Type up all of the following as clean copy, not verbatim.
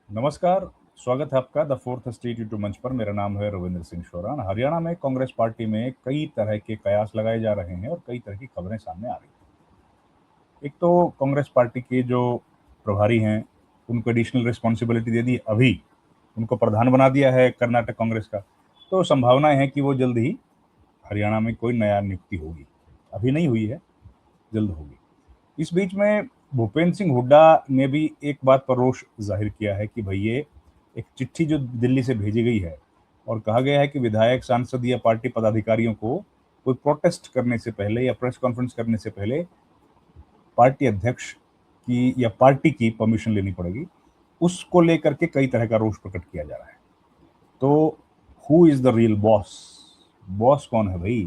नमस्कार। स्वागत है आपका द फोर्थ स्ट्रीट यूट्यूब मंच पर। मेरा नाम है रविंद्र सिंह शोरान। हरियाणा में कांग्रेस पार्टी में कई तरह के कयास लगाए जा रहे हैं और कई तरह की खबरें सामने आ रही हैं। एक तो कांग्रेस पार्टी के जो प्रभारी हैं उनको एडिशनल रिस्पॉन्सिबिलिटी दे दी, अभी उनको प्रधान बना दिया है कर्नाटक कांग्रेस का। तो संभावनाएं हैं कि वो जल्द ही हरियाणा में कोई नया नियुक्ति होगी। अभी नहीं हुई है, जल्द होगी। इस बीच में भूपेंद्र सिंह हुड्डा ने भी एक बात पर रोष जाहिर किया है कि भाई ये एक चिट्ठी जो दिल्ली से भेजी गई है और कहा गया है कि विधायक, सांसद या पार्टी पदाधिकारियों को कोई प्रोटेस्ट करने से पहले या प्रेस कॉन्फ्रेंस करने से पहले पार्टी अध्यक्ष की या पार्टी की परमिशन लेनी पड़ेगी। उसको लेकर के कई तरह का रोष प्रकट किया जा रहा है। तो who is the real boss? Boss कौन है भाई?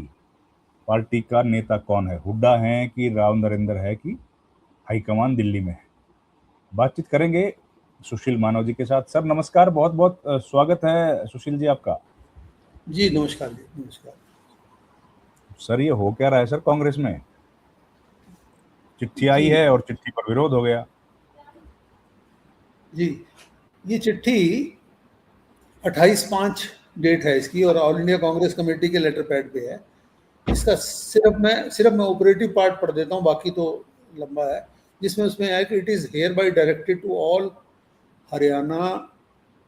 पार्टी का नेता कौन है? हुड्डा है कि राव नरेंद्र है कि हाईकमान दिल्ली में है? बातचीत करेंगे सुशील मानव जी के साथ। सर नमस्कार, बहुत बहुत स्वागत है सुशील जी आपका। जी नमस्कार जी, नमस्कार। सर ये हो क्या रहा है सर कांग्रेस में? चिट्ठी आई है और चिट्ठी पर विरोध हो गया। जी, ये चिट्ठी 28/5 डेट है इसकी और ऑल इंडिया कांग्रेस कमेटी के लेटर पैड पे है। इसका सिर्फ मैं ऑपरेटिव पार्ट पढ़ देता हूँ, बाकी तो लंबा है। जिसमें उसमें है कि it is hereby directed to all Haryana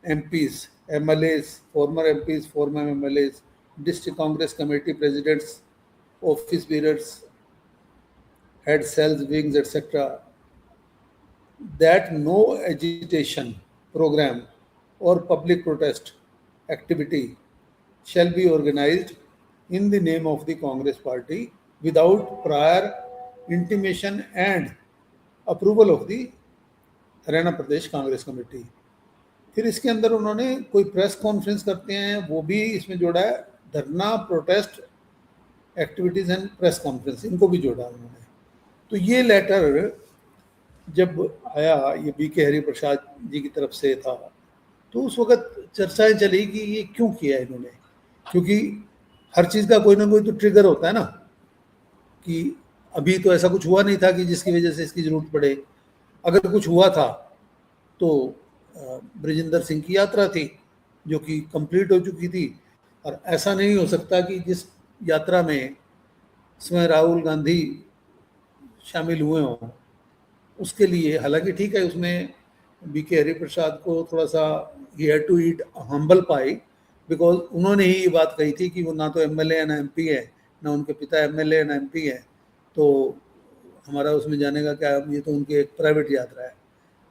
MPs, MLAs, former MPs, former MLAs, district Congress committee presidents, office bearers, head cells, wings, etc., that no agitation program or public protest activity shall be organized in the name of the Congress party without prior intimation and approval of the Haryana Pradesh Congress committee. फिर इसके अंदर उन्होंने कोई press conference करते हैं वो भी इसमें जोड़ा है, धरना, protest activities and press conference, इनको भी जोड़ा उन्होंने। तो ये लेटर जब आया, ये BK हरिप्रसाद जी की तरफ से था, तो उस वक्त चर्चाएं चली कि ये क्यों किया इन्होंने, क्योंकि हर चीज़ का कोई ना कोई तो ट्रिगर होता है ना, कि अभी तो ऐसा कुछ हुआ नहीं था कि जिसकी वजह से इसकी ज़रूरत पड़े। अगर कुछ हुआ था तो ब्रिजेंद्र सिंह की यात्रा थी जो कि कंप्लीट हो चुकी थी, और ऐसा नहीं हो सकता कि जिस यात्रा में स्वयं राहुल गांधी शामिल हुए हों उसके लिए, हालांकि ठीक है उसमें BK हरिप्रसाद को थोड़ा सा ही had to eat humble pie, because उन्होंने ही ये बात कही थी कि वो ना तो MLA है ना MP है, ना उनके पिता MLA है ना MP है, तो हमारा उसमें जाने का क्या, ये तो उनकी एक प्राइवेट यात्रा है।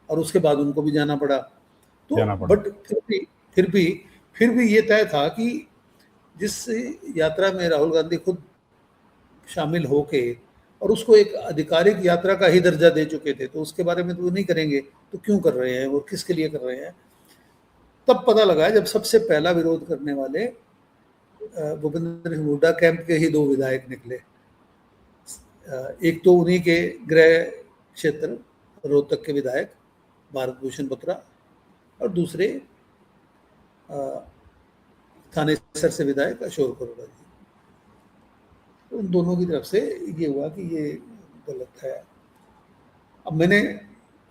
और उसके बाद उनको भी जाना पड़ा। तो बट फिर भी ये तय था कि जिस यात्रा में राहुल गांधी खुद शामिल होके और उसको एक आधिकारिक यात्रा का ही दर्जा दे चुके थे, तो उसके बारे में तो नहीं करेंगे तो क्यों कर रहे हैं और किसके लिए कर रहे हैं। तब पता लगा जब सबसे पहला विरोध करने वाले भूपेंद्र सिंह हुड्डा कैंप के ही 2 विधायक निकले। एक तो उन्हीं के गृह क्षेत्र रोहतक के विधायक भारत भूषण बत्रा, और दूसरे थानेसर से विधायक अशोक अरोड़ा जी। तो उन दोनों की तरफ से ये हुआ कि ये गलत है। अब मैंने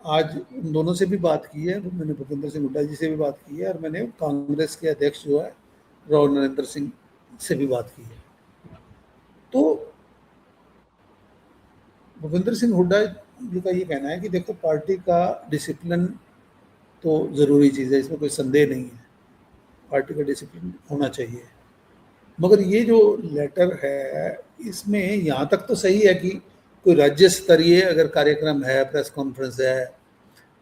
आज उन दोनों से भी बात की है, मैंने भूपेंद्र सिंह हुड्डा जी से भी बात की है, और मैंने कांग्रेस के अध्यक्ष जो है राव नरेंद्र सिंह से भी बात की है। तो भूपेंद्र सिंह हुड्डा जी का ये कहना है कि देखो, पार्टी का डिसिप्लिन तो ज़रूरी चीज़ है, इसमें कोई संदेह नहीं है, पार्टी का डिसिप्लिन होना चाहिए। मगर ये जो लेटर है इसमें यहाँ तक तो सही है कि कोई राज्य स्तरीय अगर कार्यक्रम है, प्रेस कॉन्फ्रेंस है,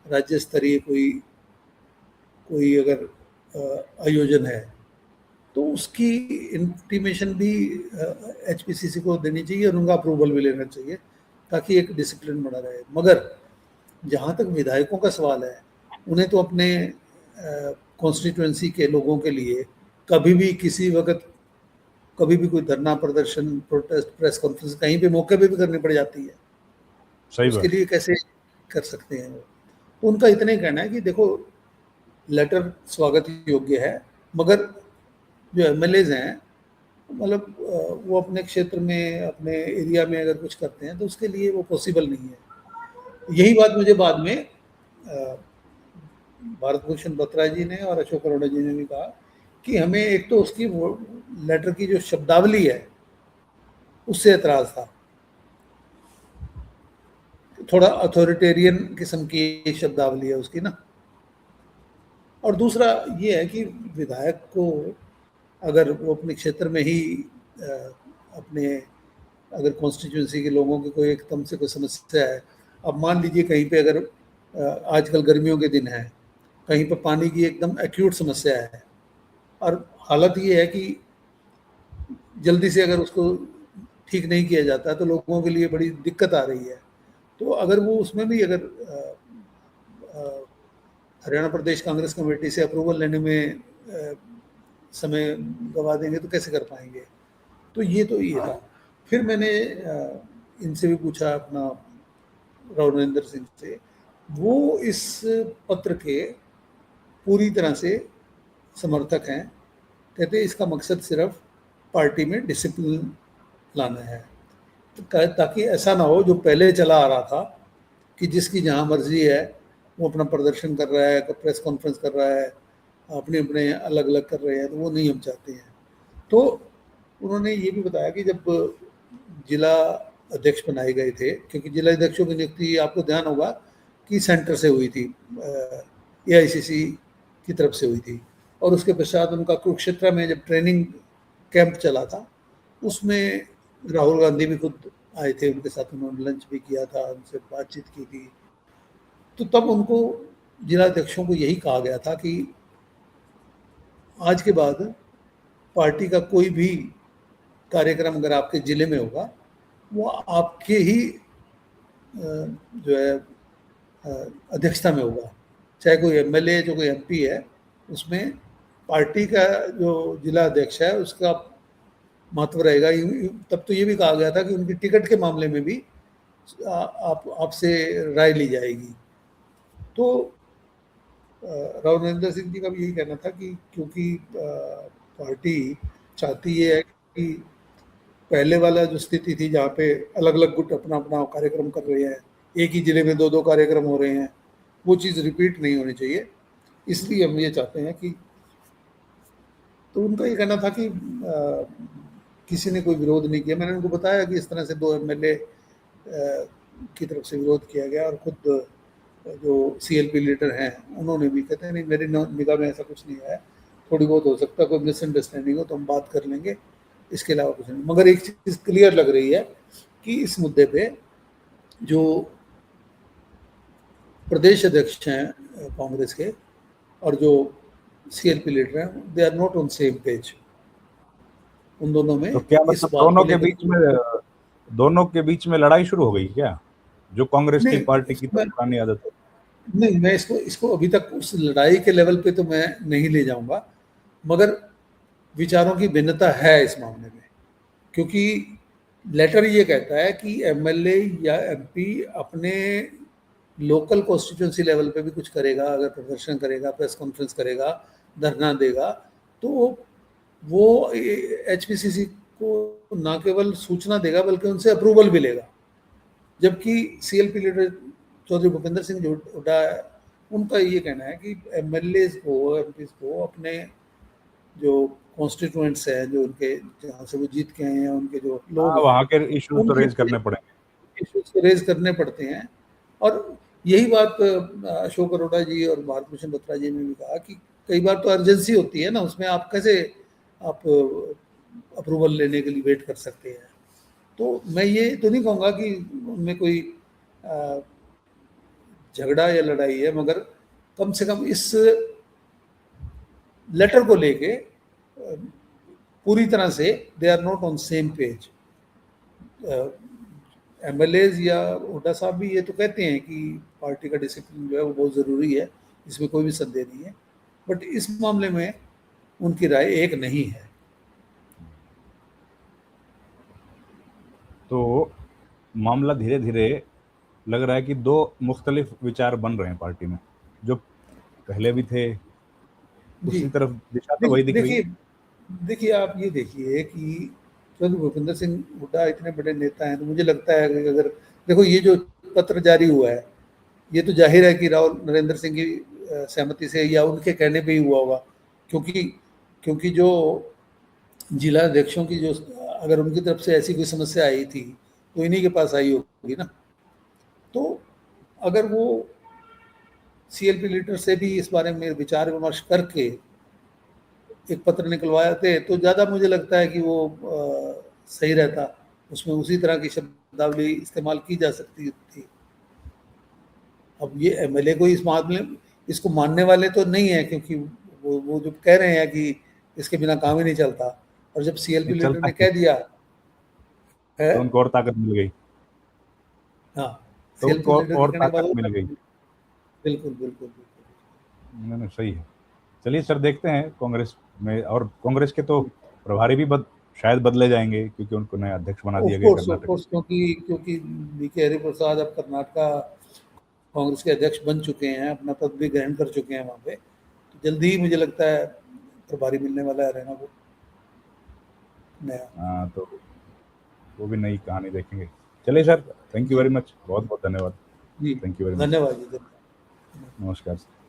राज्य स्तरीय कोई अगर आयोजन है, तो उसकी इंटीमेशन भी HPCC को देनी चाहिए और उनका अप्रूवल भी लेना चाहिए, ताकि एक डिसिप्लिन बना रहे। मगर जहाँ तक विधायकों का सवाल है, उन्हें तो अपने कॉन्स्टिट्यूएंसी के लोगों के लिए कभी भी किसी वक्त कभी भी कोई धरना, प्रदर्शन, प्रोटेस्ट, प्रेस कॉन्फ्रेंस कहीं पे मौके पे भी करनी पड़ जाती है। सही उसके लिए कैसे कर सकते हैं वो? तो उनका इतना ही कहना है कि देखो, लेटर स्वागत योग्य है, मगर जो MLAs हैं, मतलब वो अपने क्षेत्र में, अपने एरिया में अगर कुछ करते हैं तो उसके लिए वो पॉसिबल नहीं है। यही बात मुझे बाद में भारत भूषण बत्रा जी ने और अशोक अरोड़ा जी ने भी कहा कि हमें एक तो उसकी लेटर की जो शब्दावली है उससे एतराज था, थोड़ा अथॉरिटेरियन किस्म की शब्दावली है उसकी ना। और दूसरा ये है कि विधायक को अगर वो अपने क्षेत्र में ही अपने अगर कॉन्स्टिट्यूंसी के लोगों की कोई एकदम से कोई समस्या है, अब मान लीजिए कहीं पे अगर आजकल गर्मियों के दिन है, कहीं पर पानी की एकदम एक्यूट समस्या है और हालत ये है कि जल्दी से अगर उसको ठीक नहीं किया जाता तो लोगों के लिए बड़ी दिक्कत आ रही है, तो अगर वो उसमें भी अगर हरियाणा प्रदेश कांग्रेस कमेटी से अप्रूवल लेने में समय गवा देंगे तो कैसे कर पाएंगे। तो ये था। फिर मैंने इनसे भी पूछा, अपना राव नरेंद्र सिंह से, वो इस पत्र के पूरी तरह से समर्थक हैं। कहते हैं इसका मकसद सिर्फ पार्टी में डिसिप्लिन लाना है, तो ताकि ऐसा ना हो जो पहले चला आ रहा था कि जिसकी जहाँ मर्जी है वो अपना प्रदर्शन कर रहा है, प्रेस कॉन्फ्रेंस कर रहा है, अपने अपने अलग अलग कर रहे हैं, तो वो नहीं हम चाहते हैं। तो उन्होंने ये भी बताया कि जब जिला अध्यक्ष बनाए गए थे, क्योंकि जिला अध्यक्षों की नियुक्ति आपको ध्यान होगा कि सेंटर से हुई थी, AICC की तरफ से हुई थी, और उसके पश्चात उनका कुरुक्षेत्र में जब ट्रेनिंग कैंप चला था उसमें राहुल गांधी भी खुद आए थे, उनके साथ उन्होंने लंच भी किया था, उनसे बातचीत की थी। तो तब उनको जिला अध्यक्षों को यही कहा गया था कि आज के बाद पार्टी का कोई भी कार्यक्रम अगर आपके ज़िले में होगा वो आपके ही जो है अध्यक्षता में होगा, चाहे कोई MLA जो कोई MP है, उसमें पार्टी का जो जिला अध्यक्ष है उसका महत्व रहेगा। तब तो ये भी कहा गया था कि उनकी टिकट के मामले में भी आपसे राय ली जाएगी। तो राव नरेंद्र सिंह जी का भी यही कहना था कि क्योंकि पार्टी चाहती ये है कि पहले वाला जो स्थिति थी जहाँ पे अलग अलग गुट अपना अपना कार्यक्रम कर रहे हैं, एक ही जिले में 2-2 कार्यक्रम हो रहे हैं, वो चीज़ रिपीट नहीं होनी चाहिए, इसलिए हम ये चाहते हैं कि, तो उनका ये कहना था कि किसी ने कोई विरोध नहीं किया। मैंने उनको बताया कि इस तरह से 2 MLA की तरफ से विरोध किया गया, और खुद जो CLP लीडर हैं उन्होंने भी, कहते हैं नहीं मेरी निगाह में ऐसा कुछ नहीं है, थोड़ी बहुत हो सकता है कोई मिसअंडरस्टैंडिंग हो तो हम बात कर लेंगे, इसके अलावा कुछ नहीं। मगर एक चीज़ क्लियर लग रही है कि इस मुद्दे पे जो प्रदेश अध्यक्ष हैं कांग्रेस के और जो CLP लीडर हैं, they are not on same page. उन दोनों में तो क्या मतलब दोनों के बीच में लड़ाई शुरू हो गई क्या, जो कांग्रेस की पार्टी की पुरानी आदत है? नहीं, मैं इसको अभी तक उस लड़ाई के लेवल पे तो मैं नहीं ले जाऊंगा, मगर विचारों की भिन्नता है इस मामले में, क्योंकि लेटर ये कहता है कि MLA या MP अपने लोकल कॉन्स्टिट्यूंसी लेवल पे भी कुछ करेगा, अगर प्रदर्शन करेगा, प्रेस कॉन्फ्रेंस करेगा, धरना देगा, तो वो HPCC को ना केवल सूचना देगा बल्कि उनसे अप्रूवल भी लेगा। जबकि CLP लीडर चौधरी भूपेंद्र सिंह हुड्डा, उनका ये कहना है कि MLAs को, MPs को अपने जो कॉन्स्टिट्यूएंट्स हैं, जो उनके जहाँ से वो जीत के आए हैं, उनके जो लोग हैं, वहाँ के इश्यूज तो रेज करने पड़ेंगे, इश्यूज रेज करने पड़ते हैं। और यही बात अशोक अरोड़ा जी और भारत भूषण बत्रा जी ने भी कहा कि कई बार तो अर्जेंसी होती है ना, उसमें आप कैसे आप अप्रूवल लेने के लिए वेट कर सकते हैं। तो मैं ये तो नहीं कहूँगा कि उनमें कोई झगड़ा या लड़ाई है, मगर कम से कम इस लेटर को लेके पूरी तरह से they are not on same page. MLAs या हुड्डा साहब भी ये तो कहते हैं कि पार्टी का डिसिप्लिन जो है वो बहुत ज़रूरी है, इसमें कोई भी संदेह नहीं है, बट इस मामले में उनकी राय एक नहीं है। तो मामला धीरे धीरे लग रहा है कि 2 मुख्तलिफ विचार बन रहे हैं पार्टी में, जो पहले भी थे दूसरी तरफ दिशा तो वही दिख रही है। देखिए आप ये देखिए कि चौधरी भूपेंद्र सिंह हुड्डा इतने बड़े नेता हैं, तो मुझे लगता है कि अगर देखो ये जो पत्र जारी हुआ है, ये तो जाहिर है कि राव नरेंद्र सिंह की सहमति से या उनके कहने पे ही हुआ होगा, क्योंकि जो जिला अध्यक्षों की जो, अगर उनकी तरफ से ऐसी कोई समस्या आई थी तो इन्हीं के पास आई होगी ना। तो अगर वो सीएलपी लीडर से भी इस बारे में विचार विमर्श करके एक पत्र निकलवाते तो ज़्यादा मुझे लगता है कि वो सही रहता, उसमें उसी तरह की शब्दावली इस्तेमाल की जा सकती थी। अब ये एमएलए को इस मामले इसको मानने वाले तो नहीं है, क्योंकि वो जो कह रहे हैं कि इसके बिना काम ही नहीं चलता, और जब सीएलपी लीडर ने कह दिया है तो उनको और ताकत मिल गई। हाँ, तो सीएलपी उनको लीडर और के कहने के बाद ताकत मिल गई। बिल्कुल बिल्कुल बिल्कुल। नहीं, सही है। चलिए सर, देखते हैं कांग्रेस में, और कांग्रेस के तो प्रभारी भी शायद बदले जाएंगे, क्योंकि उनको नया अध्यक्ष बना दिया गया ऑफ कर्नाटक। कोर्स, क्योंकि बीके हरिप्रसाद अब कर्नाटक कांग्रेस के अध्यक्ष बन चुके हैं, अपना पद भी ग्रहण कर चुके हैं वहाँ पे, तो जल्दी ही मुझे लगता है प्रभारी मिलने वाला है हरियाणा को नया। हाँ, तो वो भी नई कहानी देखेंगे। चलिए sir, thank you very much, बहुत बहुत धन्यवाद। जी थैंक यू वेरी मच। धन्यवाद जी, धन्यवाद। नमस्कार।